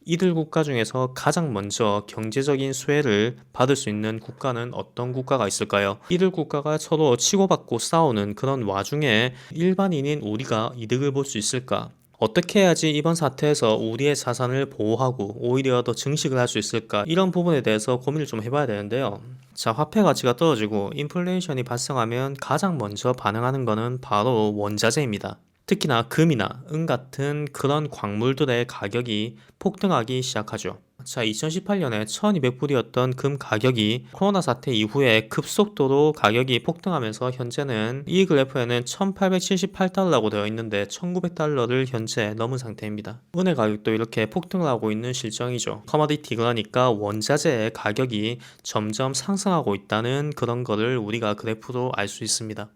이들 국가 중에서 가장 먼저 경제적인 수혜를 받을 수 있는 국가는 어떤 국가가 있을까요? 이들 국가가 서로 치고받고 싸우는 그런 와중에 일반인인 우리가 이득을 볼 수 있을까? 어떻게 해야지 이번 사태에서 우리의 자산을 보호하고 오히려 더 증식을 할 수 있을까? 이런 부분에 대해서 고민을 좀 해봐야 되는데요. 자, 화폐 가치가 떨어지고 인플레이션이 발생하면 가장 먼저 반응하는 것은 바로 원자재입니다. 특히나 금이나 은 같은 그런 광물들의 가격이 폭등하기 시작하죠. 자, 2018년에 1200불이었던 금 가격이 코로나 사태 이후에 급속도로 가격이 폭등하면서 현재는 이 그래프에는 1878달러라고 되어 있는데 1900달러를 현재 넘은 상태입니다. 은의 가격도 이렇게 폭등을 하고 있는 실정이죠. 커머디티, 그러니까 원자재의 가격이 점점 상승하고 있다는 그런 거를 우리가 그래프로 알 수 있습니다.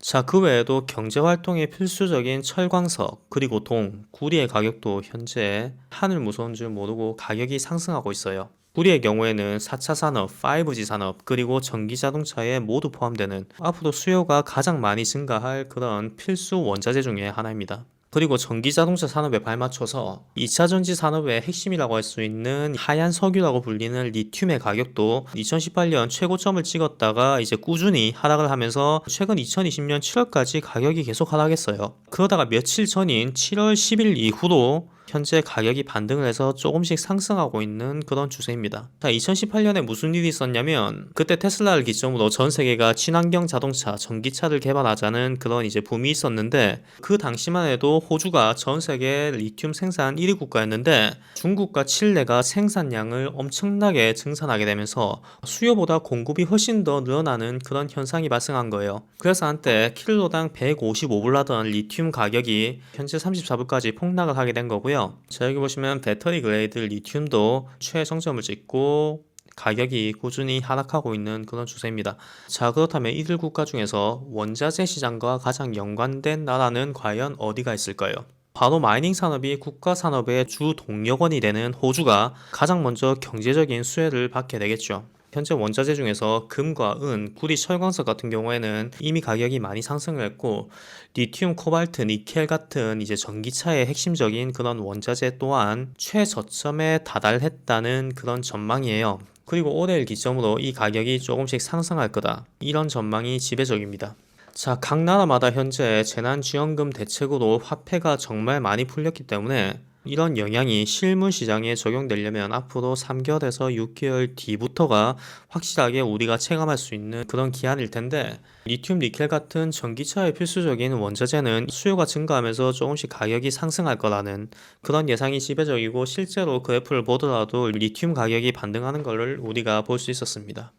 자, 그 외에도 경제활동에 필수적인 철광석, 그리고 동, 구리의 가격도 현재 하늘 무서운 줄 모르고 가격이 상승하고 있어요. 구리의 경우에는 4차 산업, 5G 산업, 그리고 전기자동차에 모두 포함되는 앞으로 수요가 가장 많이 증가할 그런 필수 원자재 중에 하나입니다. 그리고 전기자동차 산업에 발맞춰서 2차 전지 산업의 핵심이라고 할 수 있는 하얀 석유라고 불리는 리튬의 가격도 2018년 최고점을 찍었다가 이제 꾸준히 하락을 하면서 최근 2020년 7월까지 가격이 계속 하락했어요. 그러다가 며칠 전인 7월 10일 이후로 현재 가격이 반등을 해서 조금씩 상승하고 있는 그런 추세입니다. 자, 2018년에 무슨 일이 있었냐면 그때 테슬라를 기점으로 전 세계가 친환경 자동차, 전기차를 개발하자는 그런 이제 붐이 있었는데 그 당시만 해도 호주가 전 세계 리튬 생산 1위 국가였는데 중국과 칠레가 생산량을 엄청나게 증산하게 되면서 수요보다 공급이 훨씬 더 늘어나는 그런 현상이 발생한 거예요. 그래서 한때 킬로당 155불 하던 리튬 가격이 현재 34불까지 폭락을 하게 된 거고요. 자, 여기 보시면 배터리 그레이드 리튬도 최정점을 찍고 가격이 꾸준히 하락하고 있는 그런 추세입니다. 자, 그렇다면 이들 국가 중에서 원자재 시장과 가장 연관된 나라는 과연 어디가 있을까요? 바로 마이닝 산업이 국가 산업의 주 동력원이 되는 호주가 가장 먼저 경제적인 수혜를 받게 되겠죠. 현재 원자재 중에서 금과 은, 구리, 철광석 같은 경우에는 이미 가격이 많이 상승을 했고 리튬, 코발트, 니켈 같은 이제 전기차의 핵심적인 그런 원자재 또한 최저점에 다달했다는 그런 전망이에요. 그리고 올해를 기점으로 이 가격이 조금씩 상승할 거다. 이런 전망이 지배적입니다. 자, 각 나라마다 현재 재난지원금 대책으로 화폐가 정말 많이 풀렸기 때문에 이런 영향이 실물 시장에 적용되려면 앞으로 3개월에서 6개월 뒤부터가 확실하게 우리가 체감할 수 있는 그런 기한일 텐데 리튬, 니켈 같은 전기차의 필수적인 원자재는 수요가 증가하면서 조금씩 가격이 상승할 거라는 그런 예상이 지배적이고 실제로 그래프를 보더라도 리튬 가격이 반등하는 것을 우리가 볼 수 있었습니다.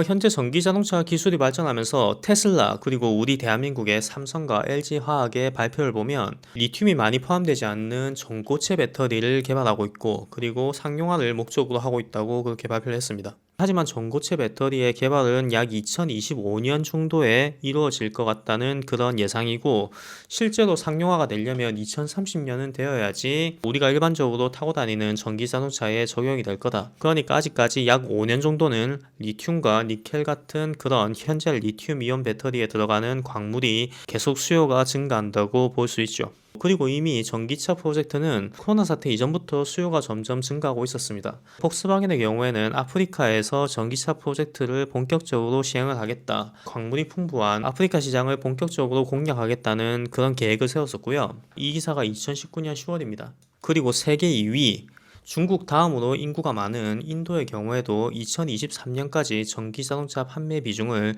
현재 전기자동차 기술이 발전하면서 테슬라 그리고 우리 대한민국의 삼성과 LG화학의 발표를 보면 리튬이 많이 포함되지 않는 전고체 배터리를 개발하고 있고 그리고 상용화를 목적으로 하고 있다고 그렇게 발표를 했습니다. 하지만 전고체 배터리의 개발은 약 2025년 정도에 이루어질 것 같다는 그런 예상이고 실제로 상용화가 되려면 2030년은 되어야지 우리가 일반적으로 타고 다니는 전기 자동차에 적용이 될 거다. 그러니까 아직까지 약 5년 정도는 리튬과 니켈 같은 그런 현재 리튬 이온 배터리에 들어가는 광물이 계속 수요가 증가한다고 볼 수 있죠. 그리고 이미 전기차 프로젝트는 코로나 사태 이전부터 수요가 점점 증가하고 있었습니다. 폭스바겐의 경우에는 아프리카에서 전기차 프로젝트를 본격적으로 시행을 하겠다. 광물이 풍부한 아프리카 시장을 본격적으로 공략하겠다는 그런 계획을 세웠었고요. 이 기사가 2019년 10월입니다. 그리고 세계 2위 중국 다음으로 인구가 많은 인도의 경우에도 2023년까지 전기자동차 판매 비중을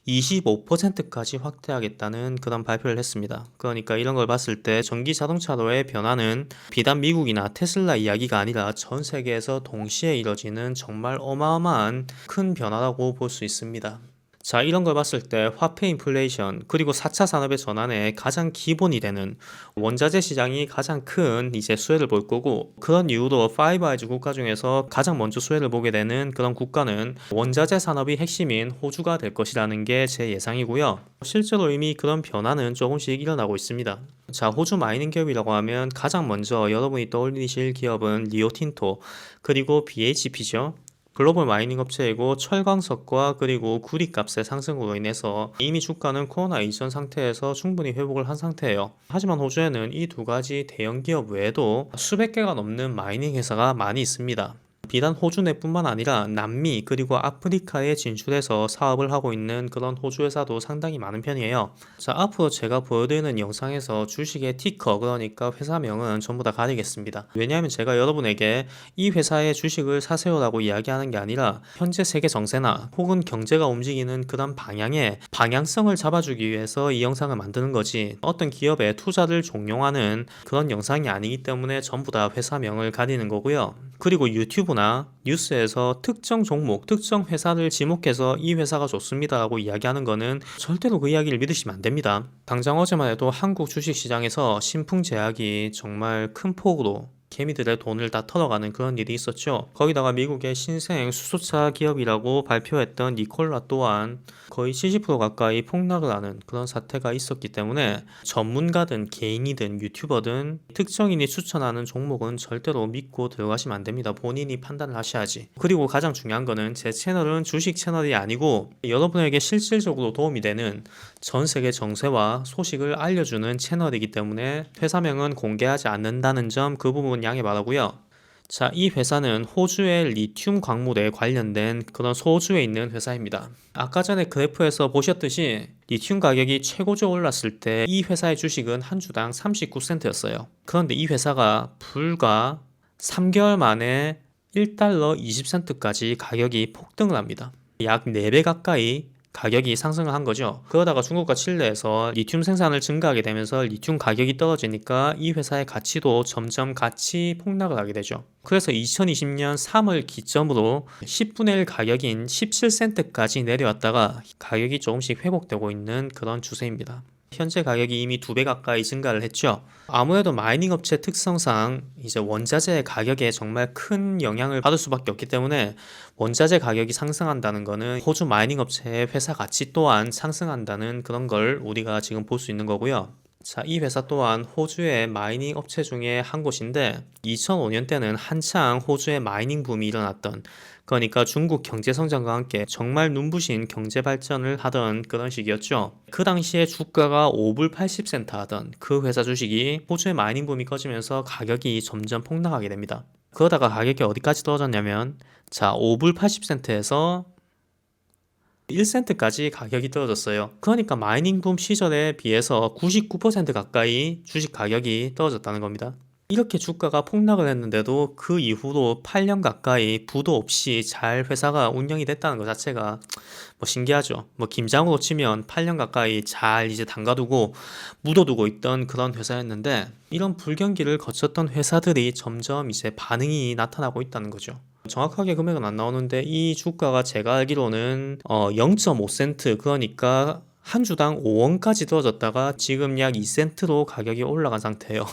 25%까지 확대하겠다는 그런 발표를 했습니다. 그러니까 이런 걸 봤을 때 전기자동차로의 변화는 비단 미국이나 테슬라 이야기가 아니라 전 세계에서 동시에 이뤄지는 정말 어마어마한 큰 변화라고 볼 수 있습니다. 자, 이런 걸 봤을 때 화폐 인플레이션 그리고 4차 산업의 전환에 가장 기본이 되는 원자재 시장이 가장 큰 이제 수혜를 볼 거고 그런 이유로 5아이즈 국가 중에서 가장 먼저 수혜를 보게 되는 그런 국가는 원자재 산업이 핵심인 호주가 될 것이라는 게 제 예상이고요. 실제로 이미 그런 변화는 조금씩 일어나고 있습니다. 자, 호주 마이닝 기업이라고 하면 가장 먼저 여러분이 떠올리실 기업은 리오틴토 그리고 BHP죠. 글로벌 마이닝 업체이고 철광석과 그리고 구리값의 상승으로 인해서 이미 주가는 코로나 이전 상태에서 충분히 회복을 한 상태예요. 하지만 호주에는 이 두 가지 대형 기업 외에도 수백 개가 넘는 마이닝 회사가 많이 있습니다. 비단 호주 내뿐만 아니라 남미 그리고 아프리카에 진출해서 사업을 하고 있는 그런 호주 회사도 상당히 많은 편이에요. 자, 앞으로 제가 보여드리는 영상에서 주식의 티커, 그러니까 회사명은 전부 다 가리겠습니다. 왜냐하면 제가 여러분에게 이 회사의 주식을 사세요라고 이야기하는 게 아니라 현재 세계 정세나 혹은 경제가 움직이는 그런 방향의 방향성을 잡아주기 위해서 이 영상을 만드는 거지, 어떤 기업의 투자를 종용하는 그런 영상이 아니기 때문에 전부 다 회사명을 가리는 거고요. 그리고 유튜브나 뉴스에서 특정 종목, 특정 회사를 지목해서 이 회사가 좋습니다라고 이야기하는 거는 절대로 그 이야기를 믿으시면 안 됩니다. 당장 어제만 해도 한국 주식시장에서 신풍제약이 정말 큰 폭으로 개미들의 돈을 다 털어가는 그런 일이 있었죠. 거기다가 미국의 신생 수소차 기업이라고 발표했던 니콜라 또한 거의 70% 가까이 폭락을 하는 그런 사태가 있었기 때문에 전문가든 개인이든 유튜버든 특정인이 추천하는 종목은 절대로 믿고 들어가시면 안 됩니다. 본인이 판단을 하셔야지. 그리고 가장 중요한 거는 제 채널은 주식 채널이 아니고 여러분에게 실질적으로 도움이 되는 전 세계 정세와 소식을 알려주는 채널이기 때문에 회사명은 공개하지 않는다는 점, 그 부분 양해 바라고요. 자, 이 회사는 호주의 리튬 광물에 관련된 그런 소주에 있는 회사입니다. 아까 전에 그래프에서 보셨듯이 리튬 가격이 최고조 올랐을 때 이 회사의 주식은 한 주당 39센트였어요. 그런데 이 회사가 불과 3개월 만에 1달러 20센트까지 가격이 폭등을 합니다. 약 4배 가까이 가격이 상승을 한 거죠. 그러다가 중국과 칠레에서 리튬 생산을 증가하게 되면서 리튬 가격이 떨어지니까 이 회사의 가치도 점점 같이 폭락을 하게 되죠. 그래서 2020년 3월 기점으로 10분의 1 가격인 17센트까지 내려왔다가 가격이 조금씩 회복되고 있는 그런 추세입니다. 현재 가격이 이미 2배 가까이 증가를 했죠. 아무래도 마이닝 업체 특성상 이제 원자재 가격에 정말 큰 영향을 받을 수밖에 없기 때문에 원자재 가격이 상승한다는 거는 호주 마이닝 업체의 회사 가치 또한 상승한다는 그런 걸 우리가 지금 볼 수 있는 거고요. 자, 이 회사 또한 호주의 마이닝 업체 중에 한 곳인데 2005년 때는 한창 호주의 마이닝 붐이 일어났던, 그러니까 중국 경제 성장과 함께 정말 눈부신 경제 발전을 하던 그런 시기였죠. 그 당시에 주가가 5불 80센트 하던 그 회사 주식이 호주의 마이닝 붐이 꺼지면서 가격이 점점 폭락하게 됩니다. 그러다가 가격이 어디까지 떨어졌냐면, 자, 5불 80센트에서 1센트까지 가격이 떨어졌어요. 그러니까 마이닝 붐 시절에 비해서 99% 가까이 주식 가격이 떨어졌다는 겁니다. 이렇게 주가가 폭락을 했는데도 그 이후로 8년 가까이 부도 없이 잘 회사가 운영이 됐다는 것 자체가 뭐 신기하죠. 뭐 김장으로 치면 8년 가까이 잘 이제 담가두고 묻어두고 있던 그런 회사였는데, 이런 불경기를 거쳤던 회사들이 점점 이제 반응이 나타나고 있다는 거죠. 정확하게 금액은 안 나오는데 이 주가가 제가 알기로는 0.5센트, 그러니까 한 주당 5원까지 떨어졌다가 지금 약 2센트로 가격이 올라간 상태예요.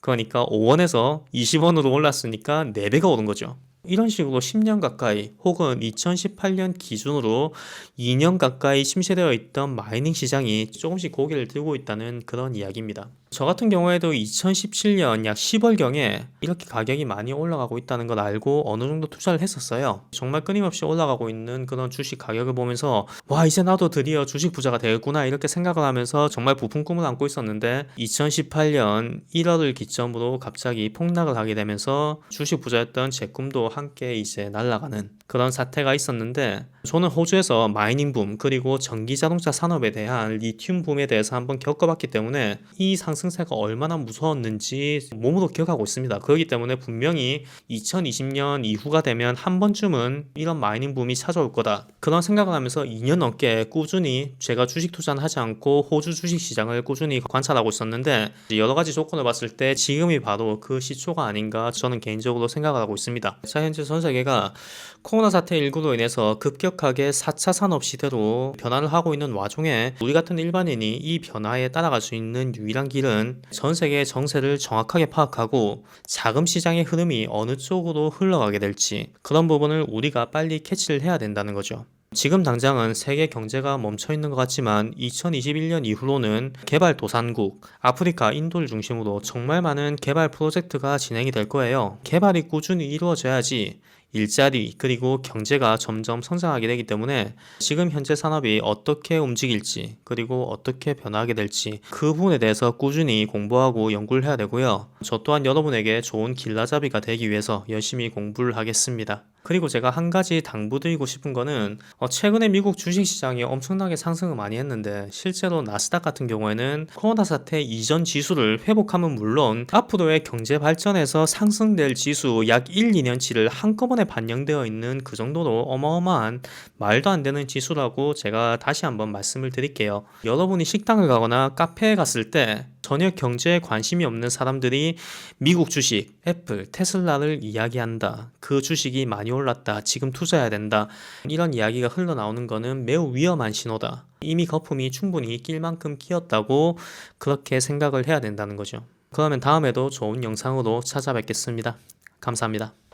그러니까 5원에서 20원으로 올랐으니까 4배가 오른 거죠. 이런 식으로 10년 가까이 혹은 2018년 기준으로 2년 가까이 침체되어 있던 마이닝 시장이 조금씩 고개를 들고 있다는 그런 이야기입니다. 저 같은 경우에도 2017년 약 10월경에 이렇게 가격이 많이 올라가고 있다는 걸 알고 어느 정도 투자를 했었어요. 정말 끊임없이 올라가고 있는 그런 주식 가격을 보면서 와, 이제 나도 드디어 주식 부자가 되겠구나 이렇게 생각을 하면서 정말 부푼 꿈을 안고 있었는데 2018년 1월을 기점으로 갑자기 폭락을 하게 되면서 주식 부자였던 제 꿈도 함께 이제 날아가는 그런 사태가 있었는데, 저는 호주에서 마이닝 붐 그리고 전기 자동차 산업에 대한 리튬 붐에 대해서 한번 겪어봤기 때문에 이 상승세가 얼마나 무서웠는지 몸으로 기억하고 있습니다. 그렇기 때문에 분명히 2020년 이후가 되면 한 번쯤은 이런 마이닝 붐이 찾아올 거다, 그런 생각을 하면서 2년 넘게 꾸준히 제가 주식 투자는 하지 않고 호주 주식 시장을 꾸준히 관찰하고 있었는데, 여러 가지 조건을 봤을 때 지금이 바로 그 시초가 아닌가 저는 개인적으로 생각을 하고 있습니다. 자, 현재 전 세계가 코로나 사태19로 인해서 급격하게 4차 산업 시대로 변화를 하고 있는 와중에 우리 같은 일반인이 이 변화에 따라갈 수 있는 유일한 길은 전 세계의 정세를 정확하게 파악하고 자금 시장의 흐름이 어느 쪽으로 흘러가게 될지, 그런 부분을 우리가 빨리 캐치를 해야 된다는 거죠. 지금 당장은 세계 경제가 멈춰 있는 것 같지만 2021년 이후로는 개발도상국, 아프리카, 인도를 중심으로 정말 많은 개발 프로젝트가 진행이 될 거예요. 개발이 꾸준히 이루어져야지 일자리 그리고 경제가 점점 성장하게 되기 때문에 지금 현재 산업이 어떻게 움직일지 그리고 어떻게 변화하게 될지 그 부분에 대해서 꾸준히 공부하고 연구를 해야 되고요. 저 또한 여러분에게 좋은 길라잡이가 되기 위해서 열심히 공부를 하겠습니다. 그리고 제가 한 가지 당부드리고 싶은 거는 최근에 미국 주식시장이 엄청나게 상승을 많이 했는데 실제로 나스닥 같은 경우에는 코로나 사태 이전 지수를 회복하면 물론 앞으로의 경제 발전에서 상승될 지수 약 1, 2년치를 한꺼번에 반영되어 있는 그 정도로 어마어마한 말도 안 되는 지수라고 제가 다시 한번 말씀을 드릴게요. 여러분이 식당을 가거나 카페에 갔을 때 전혀 경제에 관심이 없는 사람들이 미국 주식, 애플, 테슬라를 이야기한다. 그 주식이 많이 올랐다. 지금 투자해야 된다. 이런 이야기가 흘러나오는 것은 매우 위험한 신호다. 이미 거품이 충분히 낄 만큼 끼었다고 그렇게 생각을 해야 된다는 거죠. 그러면 다음에도 좋은 영상으로 찾아뵙겠습니다. 감사합니다.